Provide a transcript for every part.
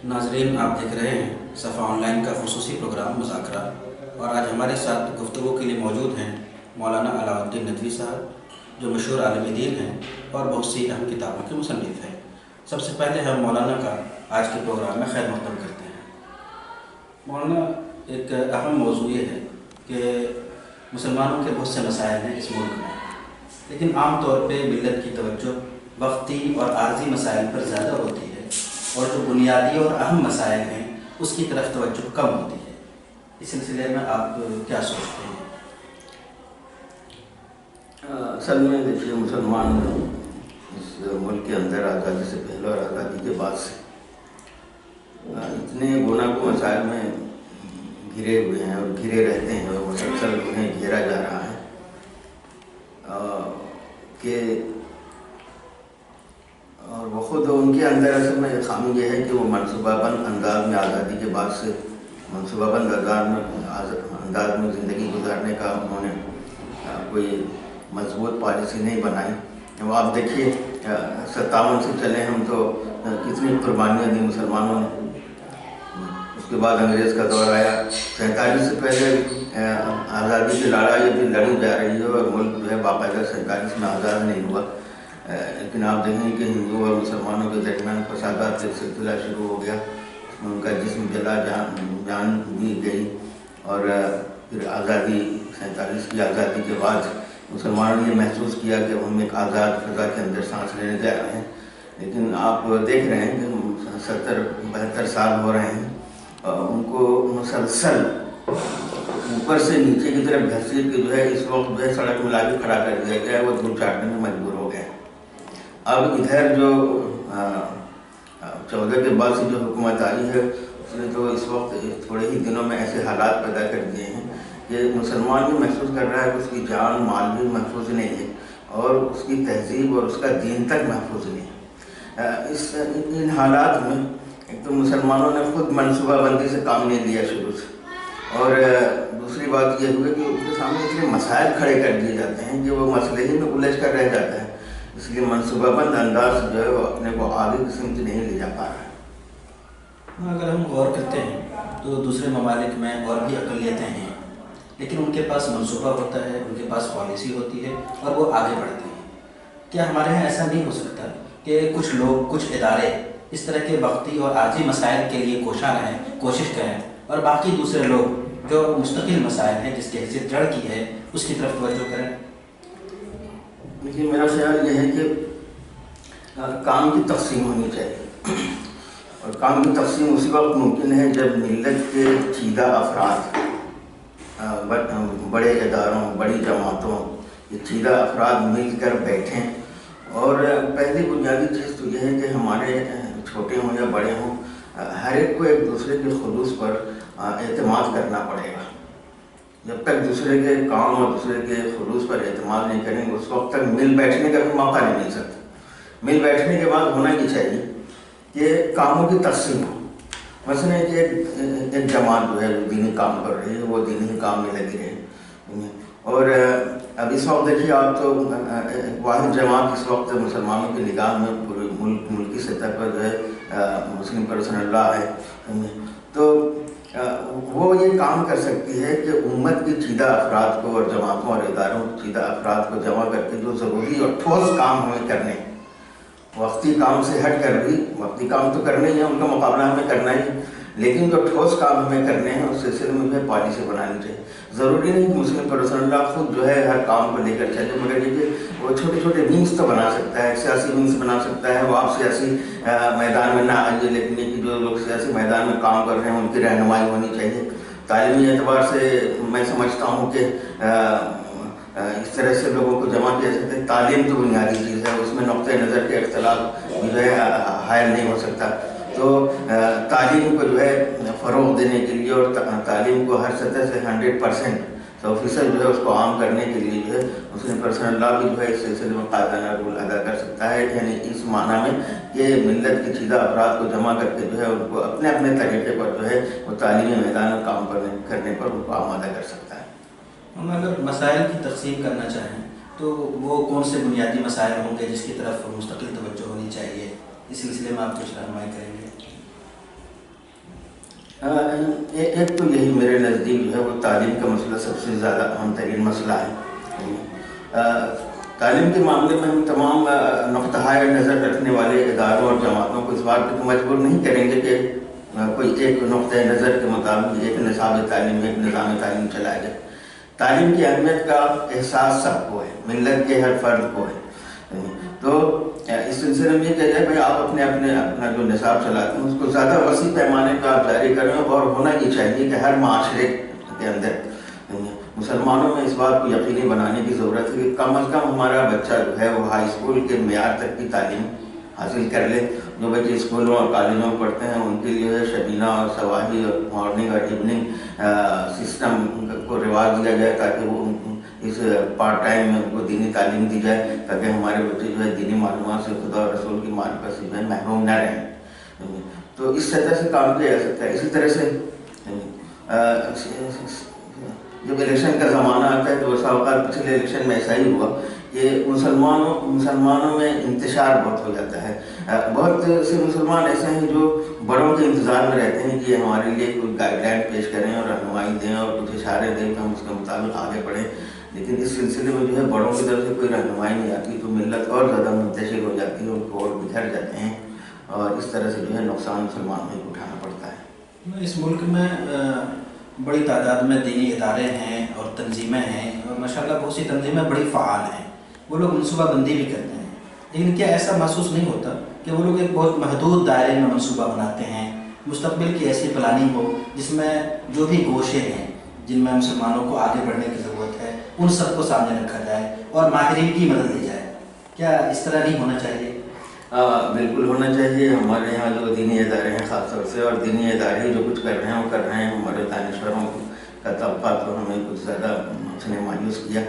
ناظرین، آپ دیکھ رہے ہیں صفا آن لائن کا خصوصی پروگرام مذاکرہ، اور آج ہمارے ساتھ گفتگو کے لیے موجود ہیں مولانا علاء الدین ندوی صاحب، جو مشہور عالم دین ہیں اور بہت سی اہم کتابوں کے مصنف ہیں۔ سب سے پہلے ہم مولانا کا آج کے پروگرام میں خیر مقدم کرتے ہیں۔ مولانا، ایک اہم موضوع یہ ہے کہ مسلمانوں کے بہت سے مسائل ہیں اس ملک میں، لیکن عام طور پہ ملت کی توجہ وقتی اور عارضی مسائل پر زیادہ ہوتی ہے، اور جو بنیادی اور اہم مسائل ہیں اس کی طرف توجہ کم ہوتی ہے۔ اس سلسلے میں آپ کیا سوچتے ہیں؟ اصل میں دیکھیے، مسلمان اس ملک کے اندر آزادی سے پہلے اور آزادی کے بعد سے اتنے گناہ مسائل میں گھرے ہوئے ہیں اور گھرے رہتے ہیں، اور مسلسل انہیں گھیرا جا رہا ہے کہ اور وہ خود ان کے اندر اصل میں خامی یہ ہے کہ وہ منصوبہ بند انداز میں آزادی کے بعد سے منصوبہ بند انداز میں زندگی گزارنے کا انہوں نے کوئی مضبوط پالیسی نہیں بنائی۔ وہ آپ دیکھیے، 57 سے چلے ہم تو کتنی قربانیاں دی مسلمانوں نے۔ اس کے بعد انگریز کا دور آیا، 47 سے پہلے آزادی کی لڑائی ابھی لڑی جا رہی ہے، اور ملک جو ہے باقاعدہ 47 میں آزاد نہیں ہوا۔ لیکن آپ دیکھیں کہ ہندو اور مسلمانوں کے درمیان فسادات کا سلسلہ شروع ہو گیا، ان کا جسم جلا، جان بھی گئی، اور پھر آزادی 47 کی آزادی کے بعد مسلمانوں نے یہ محسوس کیا کہ ہم ایک آزاد فضا کے اندر سانس لینے جا رہے ہیں۔ لیکن آپ دیکھ رہے ہیں کہ 70-72 سال ہو رہے ہیں، ان کو مسلسل اوپر سے نیچے کی طرف گھسیٹ کے جو ہے اس وقت جو ہے سڑک میں لا کے کھڑا کر دیا گیا ہے، وہ دھول چاٹنے میں مجبور ہو گئے۔ اب ادھر جو 14 کے بعد سے جو حکومت آئی ہے، اس نے تو اس وقت تھوڑے ہی دنوں میں ایسے حالات پیدا کر دیے ہیں کہ مسلمان بھی محسوس کر رہا ہے کہ اس کی جان مال بھی محفوظ نہیں ہے، اور اس کی تہذیب اور اس کا دین تک محفوظ نہیں ہے۔ ان حالات میں ایک تو مسلمانوں نے خود منصوبہ بندی سے کام نہیں لیا شروع سے، اور دوسری بات یہ ہوئی کہ ان کے سامنے اتنے مسائل کھڑے کر دیے جاتے ہیں کہ وہ مسئلے ہی میں الجھ کر رہ جاتا ہے، اس لیے منصوبہ بند انداز جو ہے وہ اپنے کو آگے کی سمت نہیں لے جا پا رہا ہے۔ اگر ہم غور کرتے ہیں تو دوسرے ممالک میں اور بھی اقلیتیں ہیں، لیکن ان کے پاس منصوبہ ہوتا ہے، ان کے پاس پالیسی ہوتی ہے، اور وہ آگے بڑھتے ہیں۔ کیا ہمارے یہاں ایسا نہیں ہو سکتا کہ کچھ لوگ، کچھ ادارے اس طرح کے وقتی اور عارضی مسائل کے لیے کوشاں رہیں، کوشش کریں، اور باقی دوسرے لوگ جو مستقل مسائل ہیں، جس کی حیثیت جڑ کی ہے، اس کی طرف توجہ کریں؟ لیکن میرا خیال یہ ہے کہ کام کی تقسیم ہونی چاہیے، اور کام کی تقسیم اسی وقت ممکن ہے جب ملت کے چیدہ افراد، بڑے اداروں، بڑی جماعتوں، یہ چیدہ افراد مل کر بیٹھیں۔ اور پہلی بنیادی چیز تو یہ ہے کہ ہمارے چھوٹے ہوں یا بڑے ہوں، ہر ایک کو ایک دوسرے کے خلوص پر اعتماد کرنا پڑے گا۔ جب تک دوسرے کے کام اور دوسرے کے خلوص پر اعتماد نہیں کریں گے، اس وقت تک مل بیٹھنے کا بھی موقع نہیں مل سکتا۔ مل بیٹھنے کے بعد ہونا یہ چاہیے کہ کاموں کی تقسیم ہو۔ مثلا کہ ایک جماعت جو ہے جو دینی کام کر رہی ہے، وہ دینی کام میں لگی رہے، اور اب اس وقت دیکھیے آپ تو واحد جماعت اس وقت مسلمانوں کی نگاہ میں پورے ملکی سطح پر جو ہے مسلم پرسنل لا ہے، تو وہ یہ کام کر سکتی ہے کہ امت کی چیدہ افراد کو اور جماعتوں اور اداروں کی چیدہ افراد کو جمع کر کے جو ضروری اور ٹھوس کام ہمیں کرنے، وقتی کام سے ہٹ کر بھی، وقتی کام تو کرنے ہی ہے، ان کا مقابلہ ہمیں کرنا ہی، لیکن جو ٹھوس کام ہمیں کرنے ہیں اس سلسلے میں ہمیں پالیسی بنانی چاہیے۔ ضروری نہیں کہ مسلم پرسنل لا خود جو ہے ہر کام کو لے کر چلے، مگر یہ کہ وہ چھوٹے چھوٹے ونگس تو بنا سکتا ہے، سیاسی ونگس بنا سکتا ہے۔ وہ آپ سیاسی میدان میں نہ آئیے، لیکن یہ کہ جو لوگ سیاسی میدان میں کام کر رہے ہیں ان کی رہنمائی ہونی چاہیے۔ تعلیمی اعتبار سے میں سمجھتا ہوں کہ اس طرح سے لوگوں کو جمع کیا سکتے ہیں۔ تعلیم تو بنیادی چیز ہے، اس میں نقطۂ نظر کے اختلاف جو ہے حائل نہیں ہو سکتا۔ تو تعلیم کو جو ہے فروغ دینے کے لیے اور تعلیم کو ہر سطح سے 100% 100% جو ہے اس کو عام کرنے کے لیے جو ہے مسلم پرسنل لا بھی جو ہے اس سلسلے میں قائدانہ رول ادا کر سکتا ہے، یعنی اس معنی میں کہ ملت کی چیدہ افراد کو جمع کر کے جو ہے ان کو اپنے اپنے طریقے پر جو ہے وہ تعلیمی میدان میں کام کرنے پر ان کو آمادہ کر سکتا ہے۔ ہم اگر مسائل کی تقسیم کرنا چاہیں تو وہ کون سے بنیادی مسائل ہوں گے جس کی طرف مستقل توجہ ہونی چاہیے؟ اس سلسلے میں آپ کچھ رہنمائی کریں گے؟ ایک تو یہی میرے نزدیک جو ہے وہ تعلیم کا مسئلہ سب سے زیادہ اہم ترین مسئلہ ہے۔ تعلیم کے معاملے میں ہم تمام نقطۂ نظر رکھنے والے اداروں اور جماعتوں کو اس بات پہ تو مجبور نہیں کریں گے کہ کوئی ایک نقطۂ نظر کے مطابق ایک نصاب تعلیم، ایک نظام تعلیم چلایا جائے۔ تعلیم کی اہمیت کا احساس سب کو ہے، ملت کے ہر فرد کو ہے۔ تو اس سلسلے میں یہ کہہ جائے بھائی آپ اپنا جو نصاب چلاتے ہیں اس کو زیادہ وسیع پیمانے پہ آپ جاری کریں، اور ہونا یہ چاہیے کہ ہر معاشرے کے اندر مسلمانوں میں اس بات کو یقینی بنانے کی ضرورت ہے کہ کم از کم ہمارا بچہ جو ہے وہ ہائی اسکول کے معیار تک کی تعلیم حاصل کر لے۔ جو بچے اسکولوں اور کالجوں میں پڑھتے ہیں ان کے لیے شبینہ اور صباحی اور مارننگ اور ایوننگ سسٹم کو رواج دیا جائے تاکہ وہ اس پارٹ ٹائم میں کو دینی تعلیم دی جائے، تاکہ ہمارے بچے جو ہے دینی معلومات سے، خدا اور رسول کی معرفت سے جو ہے محروم نہ رہیں۔ تو اس سطح سے کام کیا جا سکتا ہے۔ اسی طرح سے جب الیکشن کا زمانہ آتا ہے تو ایسا اوقات پچھلے الیکشن میں ایسا ہی ہوا کہ مسلمانوں میں انتشار بہت ہو جاتا ہے۔ بہت سے مسلمان ایسے ہیں جو بڑوں کے انتظار میں رہتے ہیں کہ ہمارے لیے کوئی گائیڈ لائن پیش کریں اور رہنمائی دیں اور کچھ اشارے دیں کہ ہم اس کے مطابق آگے بڑھیں، لیکن اس سلسلے میں جو ہے بڑوں کی طرف سے کوئی رہنمائی نہیں آتی تو ملت اور زیادہ منتشر ہو جاتی ہے، ان کو اور بکھر جاتے ہیں، اور اس طرح سے جو ہے نقصان مسلمانوں کو اٹھانا پڑتا ہے۔ اس ملک میں بڑی تعداد میں دینی ادارے ہیں اور تنظیمیں ہیں، اور ماشاءاللہ بہت سی تنظیمیں بڑی فعال ہیں، وہ لوگ منصوبہ بندی بھی کرتے ہیں، لیکن کیا ایسا محسوس نہیں ہوتا کہ وہ لوگ ایک بہت محدود دائرے میں منصوبہ بناتے ہیں؟ مستقبل کی ایسی پلاننگ ہو جس میں جو بھی گوشے ہیں جن میں مسلمانوں کو آگے بڑھنے کی ضرورت ہے ان سب کو سامنے رکھا جائے اور ماہرین کی مدد لی جائے، کیا اس طرح نہیں ہونا چاہیے؟ بالکل ہونا چاہیے۔ ہمارے یہاں جو دینی ادارے ہیں خاص طور سے، اور دینی ادارے جو کچھ کر رہے ہیں وہ کر رہے ہیں، ہمارے دانشوروں کا طبقہ تو ہمیں کچھ زیادہ اس نے مایوس کیا۔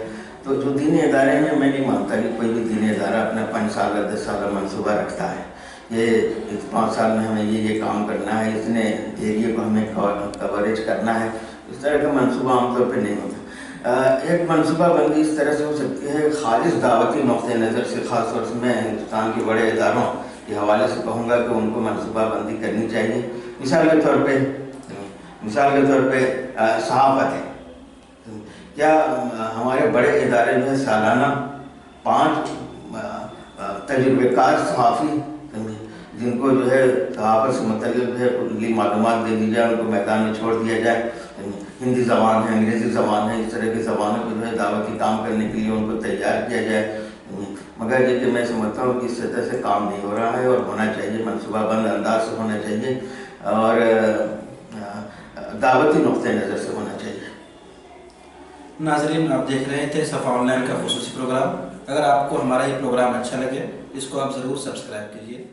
تو جو دینی ادارے ہیں، میں نہیں مانتا کہ کوئی بھی دینی ادارہ اپنا 5 سالہ 10 سالہ منصوبہ رکھتا ہے، یہ 5 سال میں ہمیں یہ کام کرنا ہے، اتنے ایریے کو ہمیں کوریج کرنا ہے، اس طرح کا منصوبہ عام طور پہ نہیں ہوتا۔ ایک منصوبہ بندی اس طرح سے ہو سکتی ہے خالص دعوتی نقطۂ نظر سے، خاص طور سے میں ہندوستان کے بڑے اداروں کے حوالے سے کہوں گا کہ ان کو منصوبہ بندی کرنی چاہیے۔ مثال کے طور پہ صحافت ہے، کیا ہمارے بڑے ادارے جو ہے سالانہ 5 تجربے کار صحافی جن کو جو ہے صحافت سے متعلق ہے کلی معلومات دے دی جائے، ان کو میدان میں چھوڑ دیا جائے، ہندی زبان ہے، انگریزی زبان ہے، اس طرح کی زبانوں کو جو ہے دعوتی کام کرنے کے لیے ان کو تیار کیا جائے، مگر یہ کہ میں سمجھتا ہوں کہ اس سطح سے کام نہیں ہو رہا ہے، اور ہونا چاہیے، منصوبہ بند انداز سے ہونا چاہیے، اور دعوتی نقطۂ نظر سے ہونا چاہیے۔ ناظرین، آپ دیکھ رہے تھے صفا آن لائن کا خصوصی پروگرام۔ اگر آپ کو ہمارا یہ پروگرام اچھا لگے اس کو آپ ضرور سبسکرائب کیجیے۔